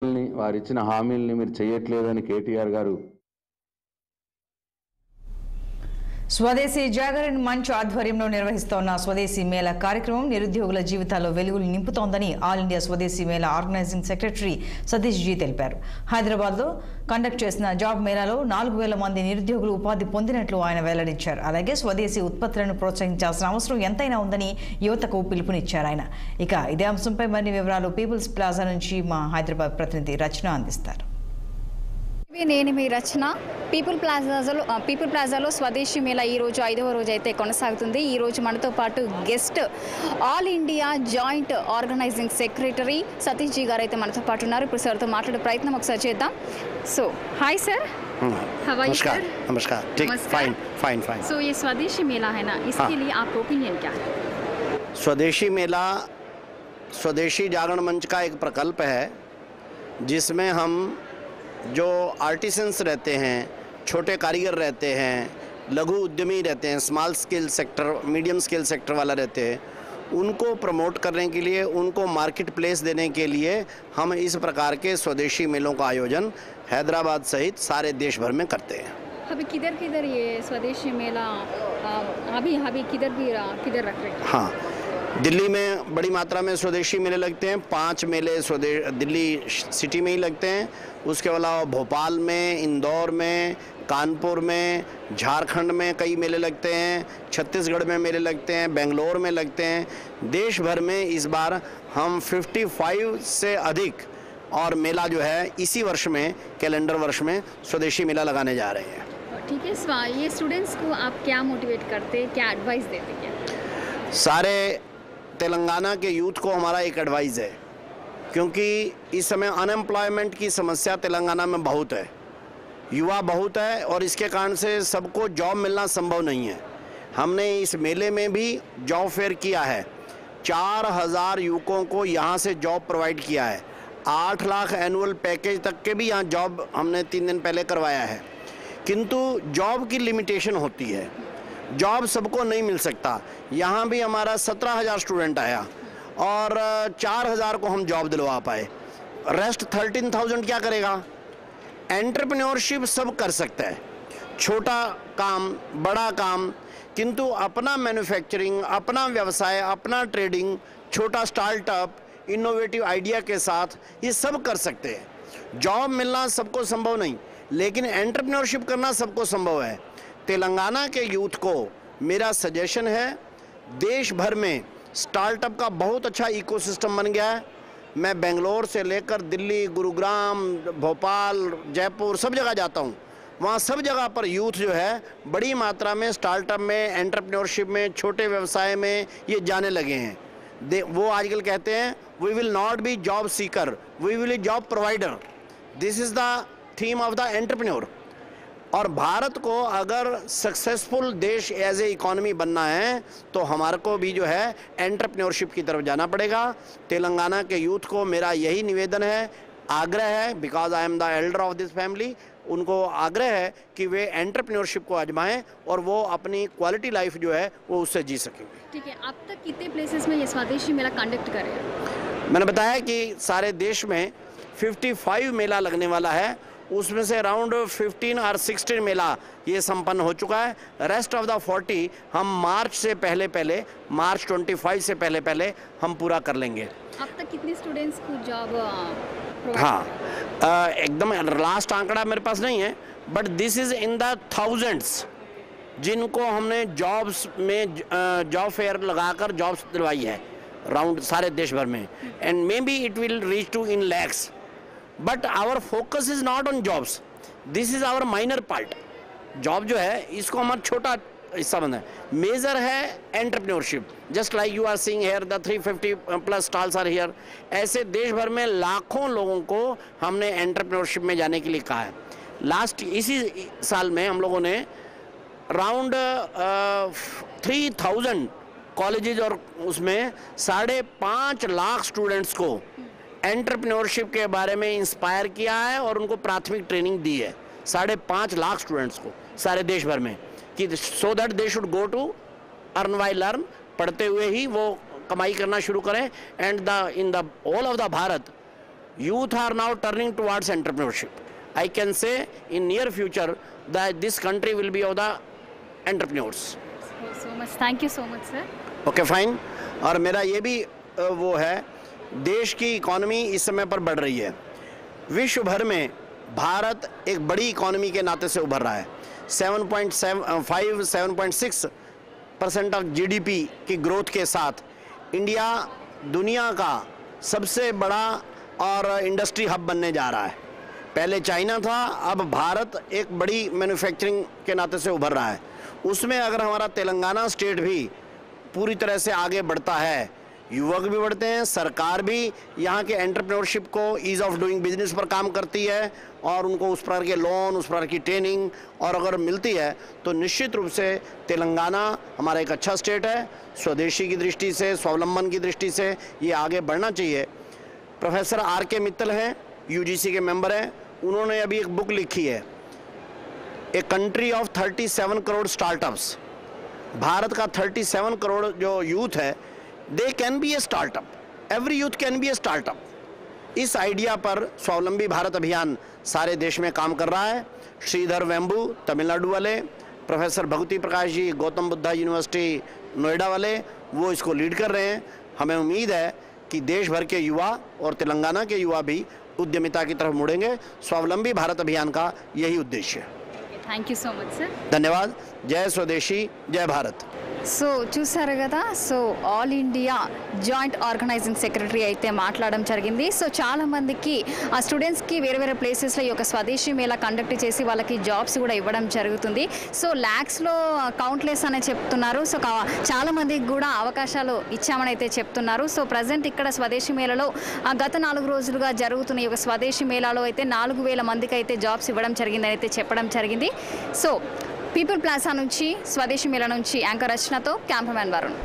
వారిచ్చిన హామీల్ని మీరు చేయట్లేదని కేటీఆర్ గారు స్వదేశీ జాగరణ్ మంచ్ ఆధ్వర్యంలో నిర్వహిస్తోన్న స్వదేశీ మేళా కార్యక్రమం నిరుద్యోగుల జీవితాల్లో వెలుగులు నింపుతోందని all India Swadeshi Mela organising secretary Satish ji తెలిపారు. హైదరాబాద్లో కండక్ట్ చేసిన జాబ్ మేళాలో 4,000 మంది నిరుద్యోగులు ఉపాధి పొందినట్లు ఆయన వెల్లడించారు. అలాగే స్వదేశీ ఉత్పత్తులను ప్రోత్సహించాల్సిన అవసరం ఎంతైనా ఉందని యువతకు పిలుపునిచ్చారు ఆయన. ఇక ఇదే అంశంపై మరిన్ని వివరాలు పీపుల్స్ ప్లాజా నుంచి మా హైదరాబాద్ ప్రతినిధి రచన అందిస్తారు. నేను మీ రచన. పీపుల్ ప్లాజాలో స్వదేశీ మేళా ఈ రోజు 5వ రోజు అయితే కొనసాగుతుంది. ఈ రోజు మనతో పాటు guest all India joint organizing secretary Satish ji గారు అయితే మనతో పాటు ఉన్నారు. ఇప్పుడు సార్తో మాట్లాడే ప్రయత్నం ఒకసారి చేద్దాం. సో హాయ్ सर, नमस्कार. नमस्कार. ठीक, फाइन फाइन फाइन. सो ये स्वदेशी मेला है ना, इसके लिए आपका ओपिनियन क्या है? स्वदेशी मेला स्वदेशी जागरण मंच का एक प्रकल्प है जिसमें हम जो आर्टिसंस रहते हैं, छोटे कारीगर रहते हैं, लघु उद्यमी रहते हैं, small scale sector, medium scale sector वाला रहते हैं, उनको प्रमोट करने के लिए, उनको मार्केट प्लेस देने के लिए हम इस प्रकार के स्वदेशी मेलों का आयोजन हैदराबाद सहित सारे देश भर में करते हैं. अभी किधर ये स्वदेशी मेला अभी किधर रख रहे हैं? हाँ, दिल्ली में बड़ी मात्रा में स्वदेशी मेले लगते हैं. 5 मेले दिल्ली सिटी में ही लगते हैं. उसके अलावा भोपाल में, इंदौर में, कानपुर में, झारखंड में कई मेले लगते हैं, छत्तीसगढ़ में मेले लगते हैं, बेंगलोर में लगते हैं. देश भर में इस बार हम 55 से अधिक और मेला जो है इसी वर्ष में, कैलेंडर वर्ष में स्वदेशी मेला लगाने जा रहे हैं. ठीक है, ये स्टूडेंट्स को आप क्या मोटिवेट करते, क्या एडवाइस देते क्या? सारे तेलंगाना के यूथ को हमारा एक एडवाइस है, क्योंकि इस समय अनएम्प्लॉयमेंट की समस्या तेलंगाना में बहुत है, युवा बहुत है और इसके कारण से सबको जॉब मिलना संभव नहीं है. हमने इस मेले में भी जॉब फेयर किया है. 4,000 युवकों को यहाँ से जॉब प्रोवाइड किया है. 8 लाख एनुअल पैकेज तक के भी यहाँ जॉब हमने 3 दिन पहले करवाया है. किंतु जॉब की लिमिटेशन होती है, जॉब सबको नहीं मिल सकता. यहाँ भी हमारा 17,000 स्टूडेंट आया और 4,000 को हम जॉब दिलवा पाए. रेस्ट 13,000 क्या करेगा? एंटरप्रेन्योरशिप सब कर सकता है, छोटा काम, बड़ा काम, किंतु अपना मैन्युफैक्चरिंग, अपना व्यवसाय, अपना ट्रेडिंग, छोटा स्टार्टअप, इनोवेटिव आइडिया के साथ ये सब कर सकते हैं. जॉब मिलना सबको संभव नहीं, लेकिन एंटरप्रेन्योरशिप करना सबको संभव है. तेलंगाना के यूथ को मेरा सजेशन है, देश भर में स्टार्टअप का बहुत अच्छा इकोसिस्टम बन गया है. मैं बेंगलोर से लेकर दिल्ली, गुरुग्राम, भोपाल, जयपुर सब जगह जाता हूँ. वहाँ सब जगह पर यूथ जो है बड़ी मात्रा में स्टार्टअप में, एंटरप्रेन्योरशिप में, छोटे व्यवसाय में ये जाने लगे हैं. वो आजकल कहते हैं we will not be job seeker, we will be job provider. This is the theme of the entrepreneur. और भारत को अगर सक्सेसफुल देश एज ए इकॉनमी बनना है तो हमारे को भी जो है एंटरप्रेन्योरशिप की तरफ जाना पड़ेगा. तेलंगाना के यूथ को मेरा यही निवेदन है, आग्रह है, because I am the Elder of this family. उनको आग्रह है कि वे एंटरप्रेन्योरशिप को आजमाएं और वो अपनी क्वालिटी लाइफ जो है वो उससे जी सकेंगे. ठीक है, अब तक कितने प्लेसेस में ये स्वदेशी मेला कंडक्ट करे? मैंने बताया कि सारे देश में 55 मेला लगने वाला है. उसमें से अराउंड 15 और 16 मेला ये संपन्न हो चुका है. रेस्ट ऑफ द 40 हम मार्च 25 से पहले हम पूरा कर लेंगे. अब तक कितने स्टूडेंट्स को जॉब? हाँ, एकदम लास्ट आंकड़ा मेरे पास नहीं है, but this is in the thousands जिनको हमने जॉब्स में जॉब फेयर लगाकर जॉब्स दिलवाई है राउंड सारे देश भर में. And may be it will reach to in lakhs. But our focus is not on jobs, this is our minor part. Job जो है इसको हमारा छोटा हिस्सा बना है. मेजर है entrepreneurship. Just like you are seeing here the 350 plus stalls are here. ऐसे देश भर में लाखों लोगों को हमने एंटरप्रेन्योरशिप में जाने के लिए कहा है. इसी साल में हम लोगों ने अराउंड 3,000 कॉलेजेज और उसमें 5.5 लाख स्टूडेंट्स को एंटरप्रेन्योरशिप के बारे में इंस्पायर किया है और उनको प्राथमिक ट्रेनिंग दी है. 5.5 लाख स्टूडेंट्स को सारे देश भर में, कि so that they should go to earn while learn. पढ़ते हुए ही वो कमाई करना शुरू करें. And in the all of the Bharat youth are now turning towards entrepreneurship. I can say in near future that this country will be of the entrepreneurs. So much. Thank you so much, sir. Okay fine. और मेरा ये भी वो है, देश की economy इस समय पर बढ़ रही है। विश्व भर में भारत एक बड़ी इकॉनमी के नाते से उभर रहा है। 7.6% ऑफ GDP की ग्रोथ के साथ इंडिया दुनिया का सबसे बड़ा और इंडस्ट्री हब बनने जा रहा है। पहले चाइना था, अब भारत एक बड़ी मैन्युफैक्चरिंग के नाते से उभर रहा है। उसमें अगर हमारा तेलंगाना स्टेट भी पूरी तरह से आगे बढ़ता है, युवक भी बढ़ते हैं, सरकार भी यहाँ के एंटरप्रेन्योरशिप को ईज़ ऑफ डूइंग बिजनेस पर काम करती है और उनको उस प्रकार के लोन, उस प्रकार की ट्रेनिंग और अगर मिलती है तो निश्चित रूप से तेलंगाना हमारा एक अच्छा स्टेट है। स्वदेशी की दृष्टि से, स्वावलंबन की दृष्टि से ये आगे बढ़ना चाहिए। Professor R.K. मित्तल हैं, UGC के मेंबर हैं, उन्होंने अभी एक बुक लिखी है, a country of 37 crore startups. Bharat का 37 करोड़ जो यूथ है, they can be a startup, every youth can be a startup. इस आइडिया पर स्वावलंबी भारत अभियान सारे देश में काम कर रहा है। श्रीधर वेम्बू तमिलनाडु वाले, प्रोफेसर भगवती प्रकाश जी गौतम बुद्धा यूनिवर्सिटी नोएडा वाले, वो इसको लीड कर रहे हैं। हमें उम्मीद है कि देश भर के युवा और तेलंगाना के युवा भी उद्यमिता की तरफ मुड़ेंगे। स्वावलंबी भारत अभियान का यही उद्देश्य है। Thank you so much sir. धन्यवाद। जय स्वदेशी, जय भारत। సో చూసారు కదా, so all India joint organizing secretary అయితే మాట్లాడడం జరిగింది. సో చాలామందికి ఆ స్టూడెంట్స్కి వేరే వేరే ప్లేసెస్లో ఈ యొక్క స్వదేశీ మేళా కండక్ట్ చేసి వాళ్ళకి జాబ్స్ కూడా ఇవ్వడం జరుగుతుంది. సో ల్యాక్స్లో కౌంట్లెస్ అనే చెప్తున్నారు. సో చాలామందికి కూడా అవకాశాలు ఇచ్చామని అయితే చెప్తున్నారు. సో ప్రజెంట్ ఇక్కడ స్వదేశీ మేళాలో గత 4 రోజులుగా జరుగుతున్న ఈ యొక్క స్వదేశీ మేళాలో అయితే 4000 మందికి అయితే జాబ్స్ ఇవ్వడం జరిగిందని అయితే చెప్పడం జరిగింది. సో పీపుల్ ప్లాజా నుంచి, స్వదేశీ మేళా నుంచి యాంకర్ రచనతో కెమెరామెన్ వరుణ్.